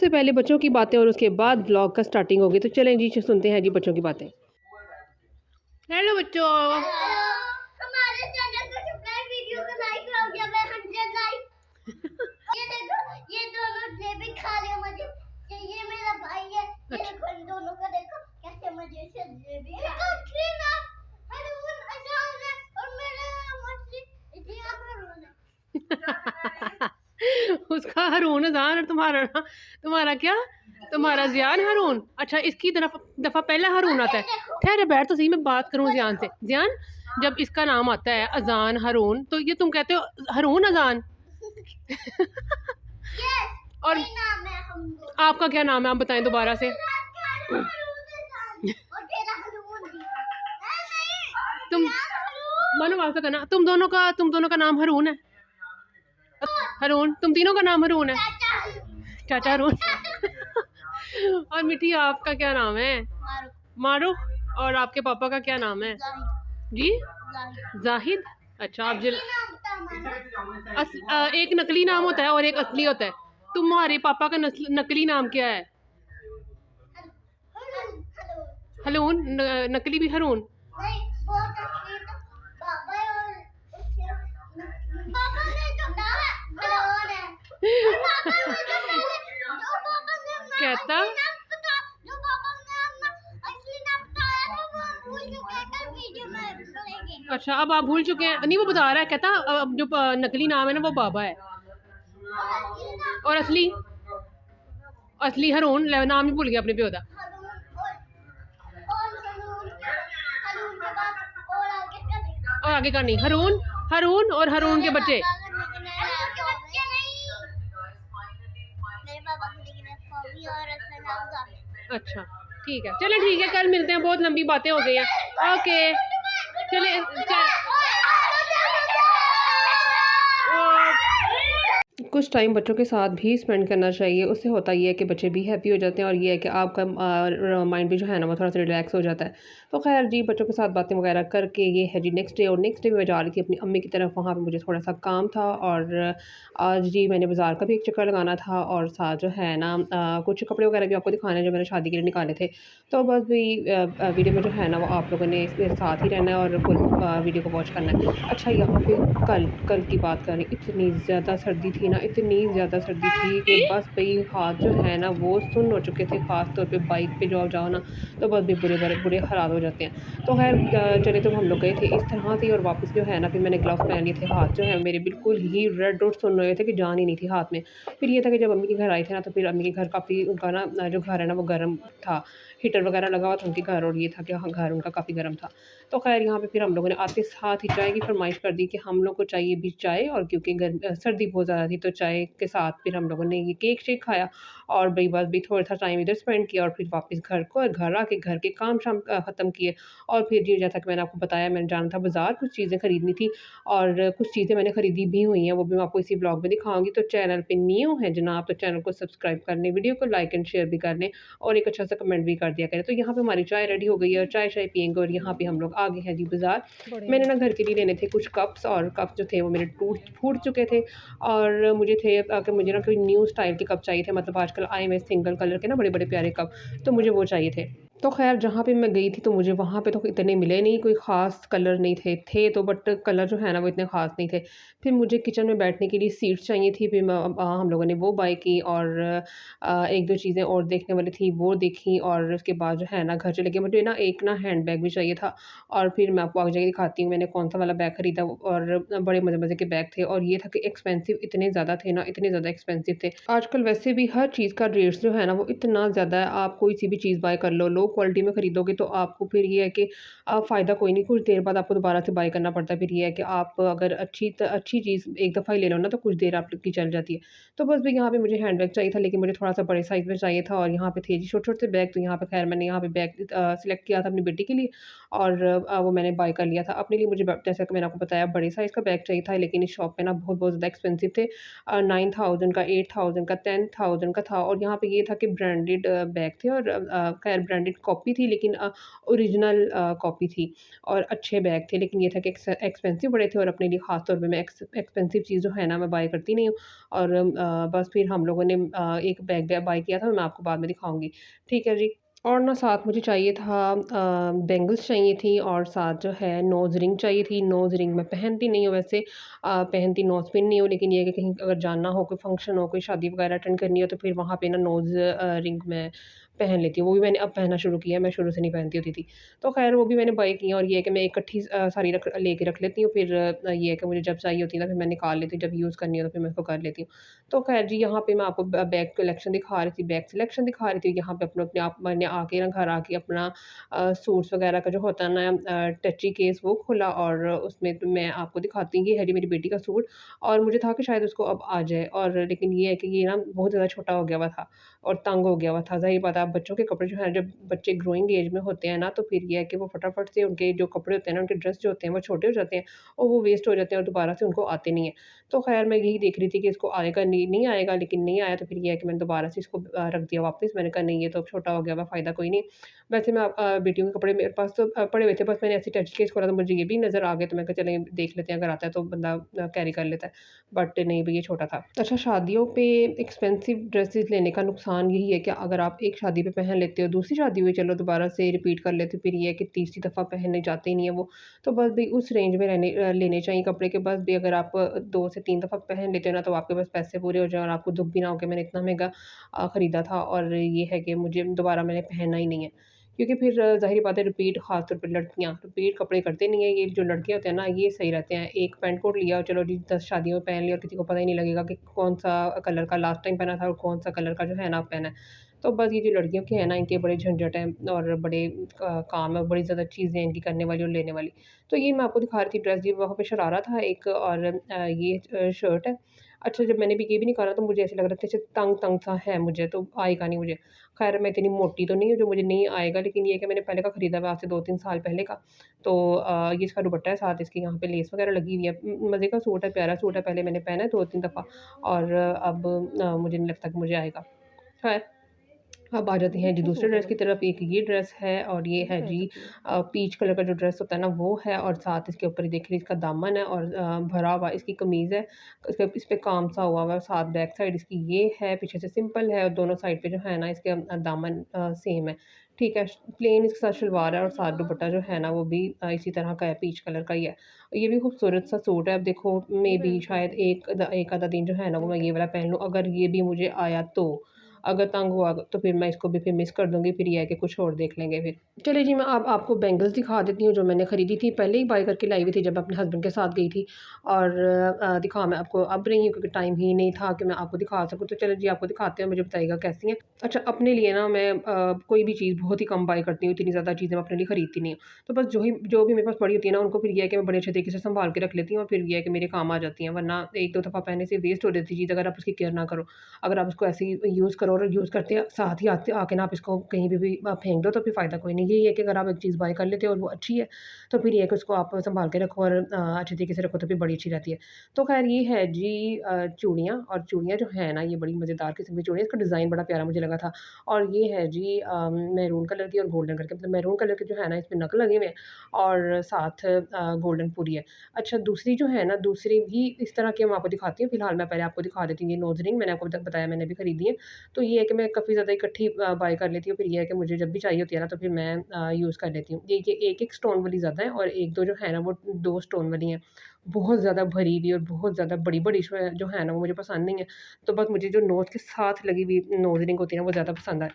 सबसे पहले बच्चों की बातें और उसके बाद ब्लॉग का स्टार्टिंग होगी। तो चलें जी, सुनते हैं जी बच्चों की बातें। हेलो बच्चों। हमारे चैनल को सब्सक्राइब, वीडियो को लाइक हो गया मैं 100 लाइक। ये देखो, ये दोनों जलेबी खा रहे हैं मजे। ये मेरा भाई है। ये देखो इन दोनों को देखो कैसे मजे से जलेबी खा रहे हैं। हरून अजान है और मेरा मछली जियान हरून है। उसका हरून अजान और तुम्हारा क्या? तुम्हारा जियान हरून। अच्छा, इसकी दफा पहला हरून आता है। ठहरे बैठ तो सही, मैं बात करूं जियान से। जियान, जब इसका नाम आता है अजान हरून, तो ये तुम कहते हो हरून अजान। और नाम है हम आपका क्या नाम है, आप बताएं दोबारा से। तुम मानो बात करना, तुम दोनों का नाम हरून है। हरून, तुम तीनों का नाम हरून है। चाचा हरून। और मिठी, आपका क्या नाम है? मारूफ। और आपके पापा का क्या नाम है जी? जाहिद। अच्छा, आप एक नकली नाम होता है और एक असली होता है। तुम्हारे पापा का नकली नाम क्या है? हरून। नकली भी हरून। कहता अच्छा, अब आप भूल चुके हैं। नहीं, वो बता रहा है, कहता अब जो नकली नाम है ना वो बाबा है। और असली असली हरून नाम ही भूल गया अपने प्यो का। और आगे का नहीं। हरून, हरून और हरून के बच्चे। अच्छा ठीक है, चले ठीक है, कल मिलते हैं। बहुत लंबी बातें हो गई हैं। ओके चले। कुछ टाइम बच्चों के साथ भी स्पेंड करना चाहिए। उससे होता ये है कि बच्चे भी हैप्पी हो जाते हैं और ये है कि आपका माइंड भी जो है ना वो थोड़ा सा रिलैक्स हो जाता है। तो खैर जी, बच्चों के साथ बातें वगैरह करके ये है जी नेक्स्ट डे। और नेक्स्ट डे में मैं जा रही थी अपनी अम्मी की तरफ। वहाँ पे मुझे थोड़ा सा काम था और आज जी मैंने बाज़ार का भी एक चक्कर लगाना था और साथ जो है ना कुछ कपड़े वगैरह भी आपको दिखाने जो मैंने शादी के लिए निकाले थे। तो बस भी वीडियो में जो है ना वो आप लोगों ने मेरे साथ ही रहना है और फुल वीडियो को वॉच करना है। अच्छा, यहाँ पे कल की बात करें, इतनी ज़्यादा सर्दी थी ना, इतनी ज़्यादा सर्दी थी कि बस भाई हाथ जो है ना वो सुन्न हो चुके थे। ख़ास तौर पे बाइक पे जो आप जाओ ना तो बस भी बुरे हालात हो जाते हैं। तो खैर चले, तो हम लोग गए थे इस तरह से। और वापस जो है ना फिर मैंने ग्लव्स पहन लिए थे। हाथ जो है मेरे बिल्कुल ही रेड और सुन्न रहे थे कि जान ही नहीं थी हाथ में। फिर ये था कि जब अम्मी के घर आई थी ना तो फिर अम्मी के घर काफ़ी, उनका ना जो घर है ना वो गर्म था। हीटर वगैरह लगा हुआ था उनके घर और ये था कि हाँ घर उनका काफ़ी गर्म था। तो खैर यहाँ पे फिर हम लोगों ने आते साथ ही चाय की फरमाइश कर दी कि हम लोग को चाहिए भी चाय। और क्योंकि सर्दी बहुत ज़्यादा थी तो चाय के साथ फिर हम लोगों ने ये केक शेक खाया और भाई बस भी थोड़ा सा टाइम इधर स्पेंड किया और फिर वापस घर को, और घर आके घर के काम शाम ख़त्म किए। और फिर जी जैसा कि मैंने आपको बताया, मैंने जाना था बाज़ार, कुछ चीज़ें ख़रीदनी थी और कुछ चीज़ें मैंने ख़रीदी भी हुई हैं, वो भी मैं आपको इसी ब्लॉग में दिखाऊंगी। तो चैनल पे न्यू है जनाब तो चैनल को सब्सक्राइब कर लें, वीडियो को लाइक एंड शेयर भी कर लें और एक अच्छा सा कमेंट भी कर दिया करें। तो यहाँ पे हमारी चाय रेडी हो गई है और चाय पियेंगे। और यहाँ पे हम लोग आ गए हैं जी बाज़ार। मैंने ना घर के लिए लेने थे कुछ कप्स और कप जो थे वो मेरे फूट चुके थे और मुझे थे कि मुझे ना कोई न्यू स्टाइल के कप चाहिए थे। मतलब आजकल आए हुए सिंगल कलर के ना बड़े बड़े प्यारे कप, तो मुझे वो चाहिए थे। तो खैर जहाँ पे मैं गई थी तो मुझे वहाँ पे तो इतने मिले नहीं, कोई ख़ास कलर नहीं थे तो बट कलर जो है ना वो इतने ख़ास नहीं थे। फिर मुझे किचन में बैठने के लिए सीट्स चाहिए थी। फिर हम लोगों ने वो बाय की और एक दो चीज़ें और देखने वाली थी वो देखी और उसके बाद जो है ना घर चले गए। मुझे ना एक ना हैंड बैग भी चाहिए था और फिर मैं आपको आगे जाके दिखाती हूँ मैंने कौन सा वाला बैग ख़रीदा। और बड़े मज़े के बैग थे और ये था कि एक्सपेंसिव इतने ज़्यादा थे ना, इतने ज़्यादा एक्सपेंसिव थे। आजकल वैसे भी हर चीज़ का रेट्स जो है ना वो इतना ज़्यादा है। आप कोई सी भी चीज़ बाय कर लो, लो क्वालिटी में ख़रीदोगे तो आपको फिर ये है कि फ़ायदा कोई नहीं, कुछ देर बाद आपको दोबारा से बाय करना पड़ता है। फिर ये है कि आप अगर अच्छी चीज़ एक दफ़ा ही ले लो ना तो कुछ देर आपकी चल जाती है। तो बस भी यहाँ पे मुझे हैंड बैग चाहिए था लेकिन मुझे थोड़ा-सा बड़े साइज़ में चाहिए था और यहाँ पे थे जी छोटे-छोटे बैग। तो यहाँ पे ख़ैर मैंने यहाँ पे बैग सेलेक्ट किया था अपनी बेटी के लिए और वो मैंने बाय कर लिया था। अपने लिए मुझे जैसा कि मैंने आपको बताया बड़े साइज़ का बैग चाहिए था लेकिन इस शॉप पे ना बहुत ज़्यादा एक्सपेंसिव थे। 9000 का, 8000 का, 10,000 का था। और यहाँ पे ये था कि ब्रांडेड बैग थे और खैर ब्रांडेड कॉपी थी, लेकिन ओरिजिनल कॉपी थी और अच्छे बैग थे। लेकिन ये था कि एक्सपेंसिव बड़े थे और अपने लिए ख़ास तौर पे मैं एक्सपेंसिव चीज़ जो है ना मैं बाय करती नहीं हूँ। और बस फिर हम लोगों ने एक बैग बाय किया था, मैं आपको बाद में दिखाऊँगी। ठीक है जी। और ना साथ मुझे चाहिए था बैंगल्स चाहिए थी और साथ जो है नोज़ रिंग चाहिए थी। नोज़ रिंग मैं पहनती नहीं हूँ वैसे, पहनती नोज़ पिन नहीं हूँ, लेकिन ये है कि कहीं अगर जाना हो, कोई फंक्शन हो, कोई शादी वगैरह अटेंड करनी हो तो फिर वहाँ पे ना नोज़ रिंग मैं पहन लेती हूँ। वो भी मैंने अब पहनना शुरू किया है, मैं शुरू से नहीं पहनती होती थी। तो ख़ैर वो भी मैंने बाय की हैं और ये है कि मैं इकट्ठी सारी लेके रख लेती हूँ। फिर ये है कि मुझे जब चाहिए होती है ना फिर मैं निकाल लेती हूँ, जब यूज़ करनी हो तो फिर मैं उसको कर लेती हूँ। तो ख़ैर जी, यहाँ पे मैं आपको बैग कलेक्शन दिखा रही थी, बैग सिलेक्शन दिखा रही थी। यहाँ पे अपने आप मैंने आके ना घर आके अपना सूट्स वग़ैरह का जो होता है ना टची केस वो खोला और उसमें तो मैं आपको दिखाती हूँ, ये है जी मेरी बेटी का सूट। और मुझे था कि शायद उसको अब आ जाए, और लेकिन ये है कि ये ना बहुत ज़्यादा छोटा हो गया हुआ था और तंग हो गया हुआ था। ज़ाहिर बात है, अब बच्चों के कपड़े जो हैं, जब बच्चे ग्रोइंग एज में होते हैं ना, तो फिर ये है कि वो फटाफट से उनके जो कपड़े होते हैं ना, उनके ड्रेस जो होते हैं वो छोटे हो जाते हैं और वो वेस्ट हो जाते हैं और दोबारा से उनको आते नहीं हैं। तो ख़ैर मैं यही देख रही थी कि इसको आएगा, नहीं आएगा, लेकिन नहीं आया तो फिर ये है कि मैंने दोबारा से इसको रख दिया वापस। मैंने कहा नहीं, ये तो अब छोटा हो गया हुआ, फ़ायदा कोई नहीं। वैसे मैं बेटियों के कपड़े मेरे पास तो पड़े हुए थे, बस मैंने ऐसे टच केस खोला तो मुझे ये भी नज़र आ गए, तो मैं कहा चलें देख लेते हैं, अगर आता है तो बंदा कैरी कर लेता है। बट नहीं भई, ये छोटा था। अच्छा, शादियों पे एक्सपेंसिव ड्रेसेस लेने का नुकसान यही है कि अगर आप एक शादी पे पहन लेते हो, दूसरी शादी हुई चलो दोबारा से रिपीट कर लेते हो, फिर ये है कि तीसरी दफ़ा पहनने जाते ही नहीं है वो। तो बस भई उस रेंज में लेने चाहिए कपड़े के। बस भी अगर आप 2 से 3 दफ़ा पहन लेते हो ना, तो आपके पास पैसे पूरे हो जाएँ और आपको दुःख भी ना हो कि मैंने इतना महँगा खरीदा था और ये है कि मुझे दोबारा मैंने पहनना ही नहीं है। क्योंकि फिर ज़ाहिर बात है, रिपीट ख़ास तौर पे लड़कियाँ रिपीट कपड़े करते नहीं हैं। ये जो लड़के होते हैं ना, ये सही रहते हैं। एक पैंट कोट लिया और चलो जी 10 शादियों में पहन लिया और किसी को पता ही नहीं लगेगा कि कौन-सा कलर का लास्ट टाइम पहना था और कौन-सा कलर का जो है ना अब पहना है। तो बस ये जो लड़कियों के हैं ना, इनके बड़े झंझट हैं और बड़े काम है, बड़ी ज़्यादा चीज़ें हैं इनकी करने वाली और लेने वाली। तो ये मैं आपको दिखा रही थी ड्रेस जी, वहाँ पे शरारा था एक और ये शर्ट है। अच्छा, जब मैंने भी ये भी निकाला तो मुझे ऐसे लग रहा था जैसे तंग-तंग सा है मुझे, तो आएगा नहीं मुझे। ख़ैर मैं इतनी मोटी तो नहीं हूँ जो मुझे नहीं आएगा, लेकिन ये है कि मैंने पहले का खरीदा हुआ, आज से 2-3 साल पहले का। तो ये इसका दुपट्टा है, साथ इसके यहाँ पे लेस वग़ैरह लगी हुई है। मज़े का सूट है, प्यारा सूट है, पहले मैंने पहना है 2-3 दफ़ा और अब मुझे नहीं लगता कि मुझे आएगा। ख़ैर, अब आ जाते ये हैं जी अच्छा दूसरे सूट है ड्रेस की बड़ा। तरफ। एक ये ड्रेस है और ये ये है जी प्राइस होती है? पीच कलर का जो ड्रेस होता है ना वो है, और साथ इसके ऊपर देखिए इसका दामन है और भरा हुआ इसकी कमीज़ है। इस पे काम सा हुआ हुआ है, साथ बैक साइड इसकी ये है, पीछे से सिंपल है और दोनों साइड पे जो है ना इसके दामन सेम है। ठीक है, प्लेन इसके साथ शलवार है और साथ दुपट्टा जो है ना वो भी इसी तरह का है, पीच कलर का ही है। ये भी खूबसूरत सा सूट है। अब देखो, ये मे बी प्राइस शायद होती है? एक आधा दिन जो है ना वो ये मैं ये प्राइस वाला पहन लूँ, अगर ये भी मुझे आया तो। अगर तंग हुआ तो फिर मैं इसको भी फिर मिस कर दूँगी, फिर ये है कि कुछ और देख लेंगे फिर। चलिए जी, मैं अब आपको बैंगल्स दिखा देती हूँ जो मैंने खरीदी थी। पहले ही बाय करके लाई हुई थी जब अपने हस्बैंड के साथ गई थी, और दिखा मैं आपको अब रही हूँ क्योंकि टाइम ही नहीं था कि मैं आपको दिखा सकूँ। तो चलो जी, आपको दिखाते हैं, मुझे बताइएगा कैसी हैं। अच्छा, अपने लिए ना मैं कोई भी चीज़ बहुत ही कम बाय करती हूँ, इतनी ज़्यादा चीज़ें मैं अपने लिए खरीदती नहीं हूँ। तो बस जो भी मेरे पास पड़ी होती है ना, उनको फिर ये है कि मैं बड़े अच्छे तरीके से सँभाल के रख लेती हूँ और फिर ये है कि मेरे काम आ जाती हैं, वरना 1-2 दफ़ा पहनने से वेस्ट हो जाती है चीज़ अगर आप उसकी केयर ना करो। अगर आप उसको ऐसे ही यूज़ करो और यूज़ करते साथ ही आते आके ना आप इसको कहीं भी आप फेंक दो तो फिर फ़ायदा कोई नहीं। यही है कि अगर आप एक चीज़ बाय कर लेते हो और वो अच्छी है, तो फिर ये है कि उसको आप सँभाल के रखो और अच्छे तरीके से रखो तो फिर बड़ी अच्छी रहती है। तो ख़ैर ये है जी चूड़ियाँ, और चूड़ियाँ जो है ना ये बड़ी मज़ेदार किस्म की चूड़ियाँ, इसका डिज़ाइन बड़ा प्यारा मुझे लगा था। और ये है जी मैरून कलर की और गोल्डन कलर की, मतलब मैरून कलर के जो है ना इसमें नग लगे हुए हैं और साथ गोल्डन पूरी है। अच्छा, दूसरी जो है ना, दूसरी भी इस तरह की मैं आपको दिखाती हूँ। फ़िलहाल मैं पहले आपको दिखा देती हूँ ये नोज़ रिंग, मैंने आपको बताया मैंने भी खरीदी है। तो ये है कि मैं काफ़ी ज़्यादा इकट्ठी बाय कर लेती हूँ, फिर ये है कि मुझे जब भी चाहिए होती है ना तो फिर मैं यूज़ कर लेती हूँ। ये एक-एक स्टोन वाली ज़्यादा है और 1-2 जो है ना वो 2 स्टोन वाली हैं। बहुत ज़्यादा भरी हुई और बहुत ज़्यादा बड़ी-बड़ी जो है ना वो मुझे पसंद नहीं है। तो बस मुझे जो नोज़ के साथ लगी हुई नोज़ रिंग होती है ना वो ज़्यादा पसंद है।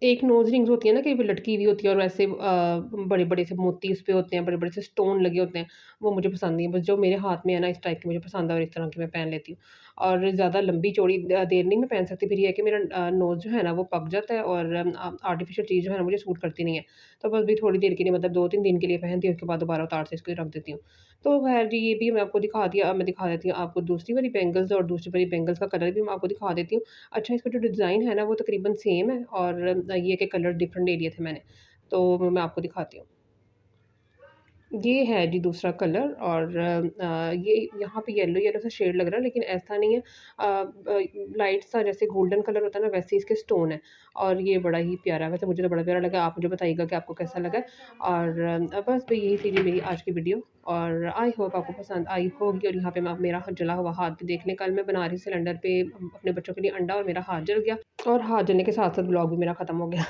एक नोज़ रिंग्स होती है ना कि वो लटकी हुई होती है और वैसे बड़े-बड़े से मोती उस पे होते हैं, बड़े-बड़े से स्टोन लगे होते हैं, वो मुझे पसंद नहीं है। बस जो मेरे हाथ में है ना इस टाइप की मुझे पसंद है और इस तरह की मैं पहन लेती हूँ। और ज़्यादा लंबी चौड़ी देर नहीं मैं पहन सकती, फिर ये है कि मेरा नोज़ जो है ना वो पक जाता है और आर्टिफ़िशियल चीज़ जो है ना मुझे सूट करती नहीं है। तो बस भी थोड़ी देर के लिए, मतलब 2-3 दिन के लिए पहनती हूँ, उसके बाद दोबारा उतार से इसको रख देती हूँ। तो ख़ैर जी, ये भी मैं आपको दिखा दिया। अब मैं दिखा देती हूँ आपको दूसरी वाली बैंगल्स, और दूसरी वाली बैंगल्स का कलर भी मैं आपको दिखा देती हूँ। अच्छा, इसका जो डिज़ाइन है ना वो तकरीबन सेम है और ये के कलर डिफरेंट ले लिए थे मैंने। तो मैं आपको दिखाती हूँ। ये है जी दूसरा कलर और ये यहाँ पे येलो येलो सा शेड लग रहा है लेकिन ऐसा नहीं है। लाइट सा जैसे गोल्डन कलर होता है ना वैसे इसके स्टोन है और ये बड़ा ही प्यारा है। वैसे मुझे तो बड़ा प्यारा लगा, आप मुझे बताइएगा कि आपको कैसा लगा। और बस भई यही थी जी मेरी आज की वीडियो और आई होप आपको पसंद आई होगी। और यहाँ पे मैं मेरा जला हुआ हाथ भी देख लें, कल मैं बना रही सिलेंडर पे अपने बच्चों के लिए अंडा और मेरा हाथ जल गया और हाथ जलने के साथ-साथ व्लॉग भी मेरा ख़त्म हो गया।